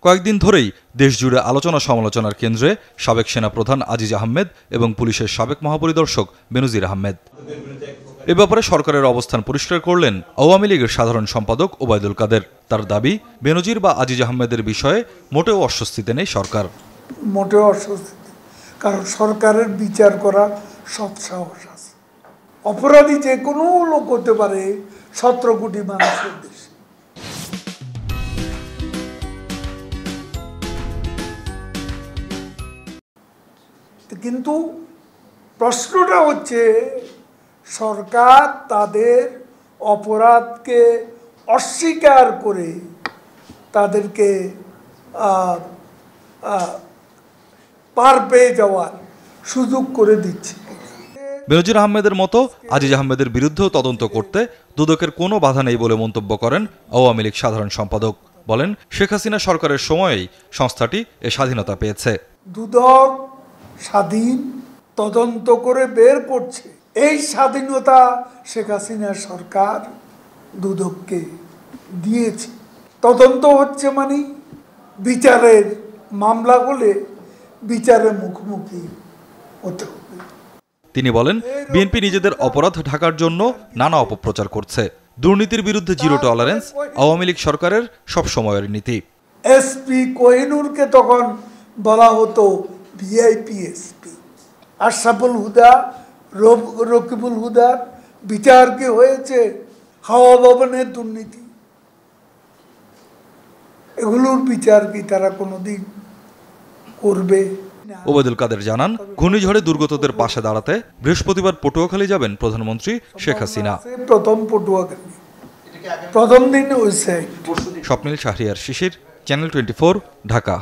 কয়েকদিন ধরেই দেশজুড়ে আলোচনা সমালোচনার কেন্দ্রে সাবেক সেনাপ্রধান আজিজ আহমেদ এবং পুলিশের সাবেক মহাপরিদর্শক বেনজির আহমেদ। এ ব্যাপারে সরকারের অবস্থান পরিষ্কার করলেন আওয়ামী লীগের সাধারণ সম্পাদক ওবায়দুল কাদের। তার দাবি, বেনজির বা আজিজ আহমেদের বিষয়ে মোটেও অস্বস্তিতে নেই সরকার। মোটেও অস্বস্তিতে, কারণ সরকারের বিচার করা সৎ সাহস আছে। অপরাধী যে কোনো লোক হতে পারে 17 কোটি মানুষের দেশে। কিন্তু প্রশ্নটা হচ্ছে, সরকার তাদের অপরাধকে অস্বীকার করে তাদেরকে পার পেয়ে যাওয়ার সুযোগ করে দিচ্ছে। বেনজির আহমেদের মতো আজিজ আহমেদের বিরুদ্ধেও তদন্ত করতে দুদকের কোনো বাধা নেই বলে মন্তব্য করেন আওয়ামী লীগ সাধারণ সম্পাদক। বলেন, শেখ হাসিনা সরকারের সময়েই সংস্থাটি এ স্বাধীনতা পেয়েছে। দুদক স্বাধীন তদন্ত করে বের করছে। এই স্বাধীনতা শেখ হাসিনা সরকার দুদককে দিয়েছে। তদন্ত হচ্ছে মানে বিচারের মামলা হলে বিচারের মুখোমুখি হতে হবে। তিনি বলেন, বিএনপি নিজেদের অপরাধ ঢাকার জন্য নানা অপপ্রচার করছে। দুর্নীতির বিরুদ্ধে জিরো টলারেন্স আওয়ামী লীগ সরকারের সব সময়ের নীতি। এসপি কোহিনুরকে তখন বলা হতো ভিআইপি এসপি। আশরাফুল হুদা, রকিবুল হুদার বিচার কি হয়েছে? হাওয়া ভবনের দুর্নীতি, এগুলোর বিচার কি তারা কোনোদিন করবে? ওবায়দুল কাদের জানান, ঘূর্ণিঝড়ে দুর্গতদের পাশে দাঁড়াতে বৃহস্পতিবার পটুয়াখালী যাবেন প্রধানমন্ত্রী শেখ হাসিনা। প্রথম পটুয়াখালী, প্রথম দিন হয়েছে। স্বপ্নিল শাহরিয়ার শিশির, চ্যানেল 24, ঢাকা।